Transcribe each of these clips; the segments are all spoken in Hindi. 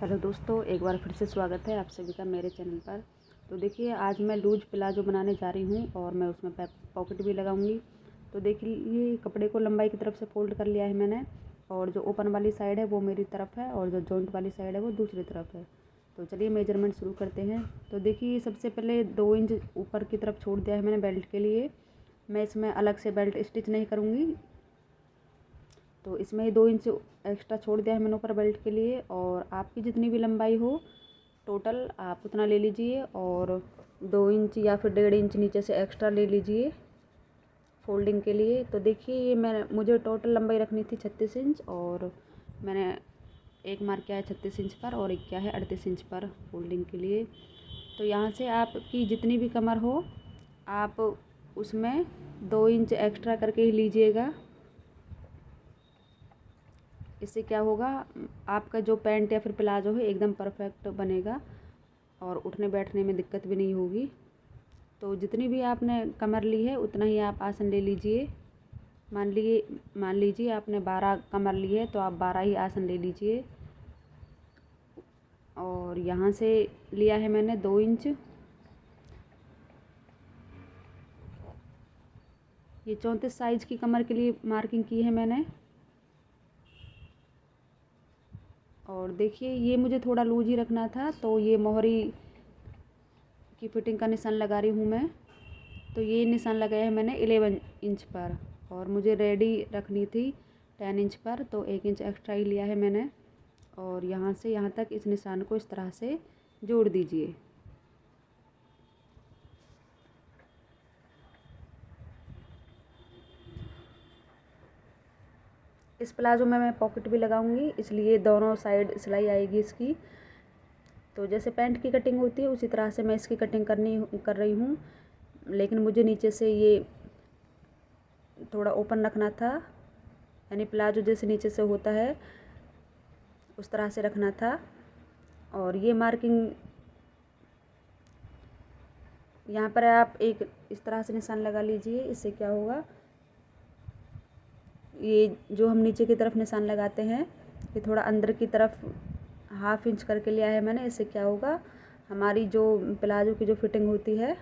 हेलो दोस्तों, एक बार फिर से स्वागत है आप सभी का मेरे चैनल पर। तो देखिए, आज मैं लूज प्लाजो बनाने जा रही हूँ और मैं उसमें पॉकेट भी लगाऊंगी। तो देखिए, कपड़े को लंबाई की तरफ से फोल्ड कर लिया है मैंने, और जो ओपन वाली साइड है वो मेरी तरफ है और जो जॉइंट वाली साइड है वो दूसरी तरफ है। तो चलिए मेजरमेंट शुरू करते हैं। तो देखिए, सबसे पहले 2 इंच ऊपर की तरफ छोड़ दिया है मैंने बेल्ट के लिए। मैं इसमें अलग से बेल्ट स्टिच नहीं करूँगी, तो इसमें ही 2 इंच एक्स्ट्रा छोड़ दिया है मैंने ऊपर बेल्ट के लिए। और आपकी जितनी भी लंबाई हो टोटल आप उतना ले लीजिए, और 2 इंच या फिर 1.5 इंच नीचे से एक्स्ट्रा ले लीजिए फोल्डिंग के लिए। तो देखिए, ये मुझे टोटल लंबाई रखनी थी 36 इंच, और मैंने एक मार्क किया है 36 इंच पर और एक किया है 38 इंच पर फोल्डिंग के लिए। तो यहाँ से आपकी जितनी भी कमर हो आप उसमें 2 इंच एक्स्ट्रा करके ही लीजिएगा। इससे क्या होगा, आपका जो पैंट या फिर प्लाजो है एकदम परफेक्ट बनेगा और उठने बैठने में दिक्कत भी नहीं होगी। तो जितनी भी आपने कमर ली है उतना ही आप आसन ले लीजिए। मान लीजिए आपने 12 कमर ली है तो आप 12 ही आसन ले लीजिए। और यहाँ से लिया है मैंने 2 इंच। ये 34 साइज की कमर के लिए मार्किंग की है मैंने। और देखिए, ये मुझे थोड़ा लूज ही रखना था, तो ये मोहरी की फिटिंग का निशान लगा रही हूँ मैं। तो ये निशान लगाया है मैंने 11 इंच पर, और मुझे रेडी रखनी थी 10 इंच पर, तो 1 इंच एक्स्ट्रा ही लिया है मैंने। और यहाँ से यहाँ तक इस निशान को इस तरह से जोड़ दीजिए। इस प्लाजो में मैं पॉकेट भी लगाऊंगी, इसलिए दोनों साइड सिलाई आएगी इसकी। तो जैसे पैंट की कटिंग होती है उसी तरह से मैं इसकी कटिंग कर रही हूँ, लेकिन मुझे नीचे से ये थोड़ा ओपन रखना था, यानी प्लाजो जैसे नीचे से होता है उस तरह से रखना था। और ये मार्किंग यहाँ पर आप एक इस तरह से निशान लगा लीजिए। इससे क्या होगा, ये जो हम नीचे की तरफ निशान लगाते हैं ये थोड़ा अंदर की तरफ 1/2 इंच करके लिया है मैंने। इससे क्या होगा, हमारी जो प्लाजो की जो फिटिंग होती है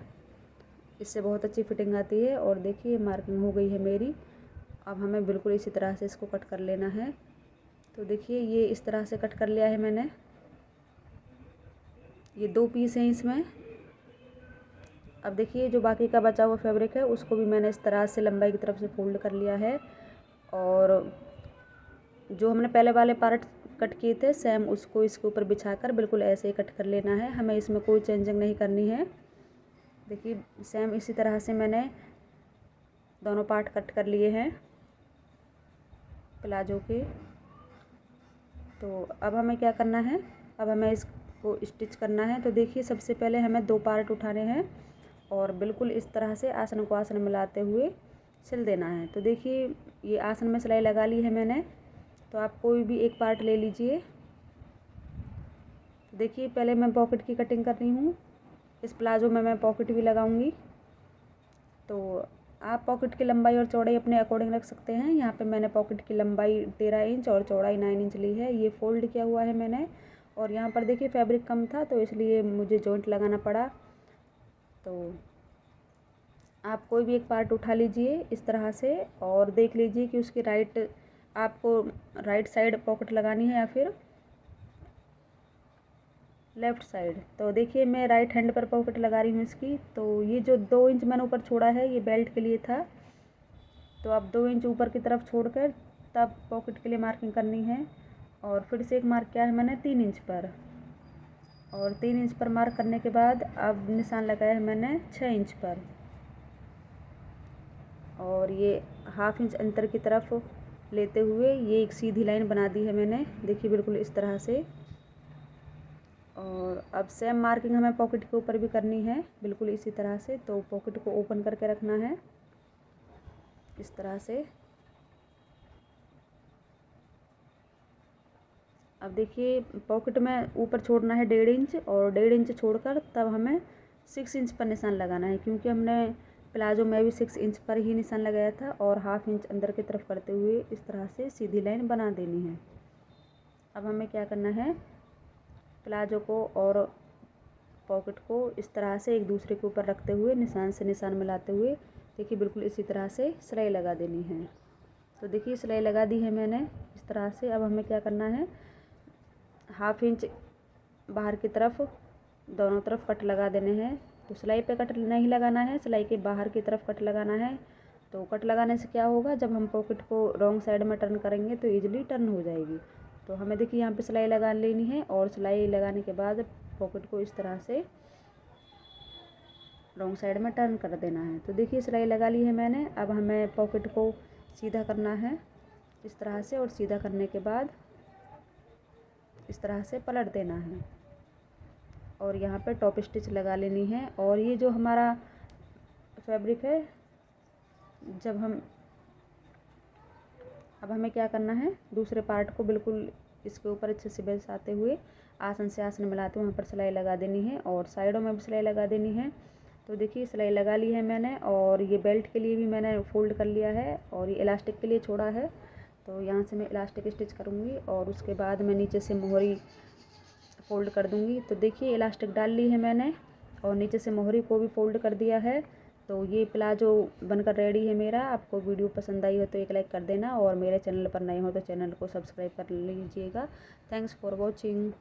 इससे बहुत अच्छी फिटिंग आती है। और देखिए, मार्किंग हो गई है मेरी। अब हमें बिल्कुल इसी तरह से इसको कट कर लेना है। तो देखिए, ये इस तरह से कट कर लिया है मैंने। ये 2 पीस हैं इसमें। अब देखिए, जो बाकी का बचा हुआ फैब्रिक है उसको भी मैंने इस तरह से लंबाई की तरफ से फोल्ड कर लिया है। और जो हमने पहले वाले पार्ट कट किए थे सेम उसको इसके ऊपर बिछाकर बिल्कुल ऐसे ही कट कर लेना है, हमें इसमें कोई चेंजिंग नहीं करनी है। देखिए, सेम इसी तरह से मैंने दोनों पार्ट कट कर लिए हैं प्लाजो के। तो अब हमें क्या करना है, अब हमें इसको स्टिच करना है। तो देखिए, सबसे पहले हमें 2 पार्ट उठाने हैं और बिल्कुल इस तरह से आसन को आसन मिलाते हुए सिल देना है। तो देखिए, ये आसन में सिलाई लगा ली है मैंने। तो आप कोई भी एक पार्ट ले लीजिए। देखिए, पहले मैं पॉकेट की कटिंग कर रही हूँ। इस प्लाजो में मैं पॉकेट भी लगाऊंगी। तो आप पॉकेट की लंबाई और चौड़ाई अपने अकॉर्डिंग रख सकते हैं। यहाँ पे मैंने पॉकेट की लंबाई 13 इंच और चौड़ाई 9 इंच ली है। ये फोल्ड किया हुआ है मैंने। और यहाँ पर देखिए, फैब्रिक कम था तो इसलिए मुझे जॉइंट लगाना पड़ा। तो आप कोई भी एक पार्ट उठा लीजिए इस तरह से, और देख लीजिए कि उसकी आपको राइट साइड पॉकेट लगानी है या फिर लेफ़्ट साइड। तो देखिए, मैं राइट हैंड पर पॉकेट लगा रही हूँ इसकी। तो ये जो 2 इंच मैंने ऊपर छोड़ा है ये बेल्ट के लिए था। तो अब 2 इंच ऊपर की तरफ छोड़कर तब पॉकेट के लिए मार्किंग करनी है। और फिर से एक मार्क किया है मैंने 3 इंच पर, और 3 इंच पर मार्क करने के बाद अब निशान लगाया है मैंने 6 इंच पर। और ये 1/2 इंच अंतर की तरफ लेते हुए ये एक सीधी लाइन बना दी है मैंने, देखिए बिल्कुल इस तरह से। और अब सेम मार्किंग हमें पॉकेट के ऊपर भी करनी है बिल्कुल इसी तरह से। तो पॉकेट को ओपन करके रखना है इस तरह से। अब देखिए, पॉकेट में ऊपर छोड़ना है 1.5 इंच, और 1.5 इंच छोड़कर तब हमें 6 इंच पर निशान लगाना है, क्योंकि हमने प्लाजो में भी 6 इंच पर ही निशान लगाया था। और 1/2 इंच अंदर की तरफ करते हुए इस तरह से सीधी लाइन बना देनी है। अब हमें क्या करना है, प्लाजो को और पॉकेट को इस तरह से एक दूसरे के ऊपर रखते हुए निशान से निशान मिलाते हुए देखिए बिल्कुल इसी तरह से सिलाई लगा देनी है। तो देखिए सिलाई लगा दी है मैंने इस तरह से। अब हमें क्या करना है, 1/2 इंच बाहर की तरफ दोनों तरफ कट लगा देने हैं। तो सिलाई पे कट नहीं लगाना है, सिलाई के बाहर की तरफ कट लगाना है। तो कट लगाने से क्या होगा, जब हम पॉकेट को रॉन्ग साइड में टर्न करेंगे तो ईजिली टर्न हो जाएगी। तो हमें देखिए यहाँ पे सिलाई लगा लेनी है और सिलाई लगाने के बाद पॉकेट को इस तरह से रॉन्ग साइड में टर्न कर देना है। तो देखिए सिलाई लगा ली है मैंने। अब हमें पॉकेट को सीधा करना है इस तरह से, और सीधा करने के बाद इस तरह से पलट देना है और यहाँ पे टॉप स्टिच लगा लेनी है। और ये जो हमारा फैब्रिक है, अब हमें क्या करना है, दूसरे पार्ट को बिल्कुल इसके ऊपर अच्छे से बैठाते हुए आसन से आसन मिलाते हुए वहाँ पर सिलाई लगा देनी है और साइडों में भी सिलाई लगा देनी है। तो देखिए सिलाई लगा ली है मैंने, और ये बेल्ट के लिए भी मैंने फ़ोल्ड कर लिया है और ये इलास्टिक के लिए छोड़ा है। तो यहाँ से मैं इलास्टिक स्टिच करूँगी और उसके बाद मैं नीचे से मोहरी फ़ोल्ड कर दूँगी। तो देखिए इलास्टिक डाल ली है मैंने और नीचे से मोहरी को भी फ़ोल्ड कर दिया है। तो ये प्लाजो बनकर रेडी है मेरा। आपको वीडियो पसंद आई हो तो एक लाइक कर देना और मेरे चैनल पर नए हो तो चैनल को सब्सक्राइब कर लीजिएगा। Thanks for watching.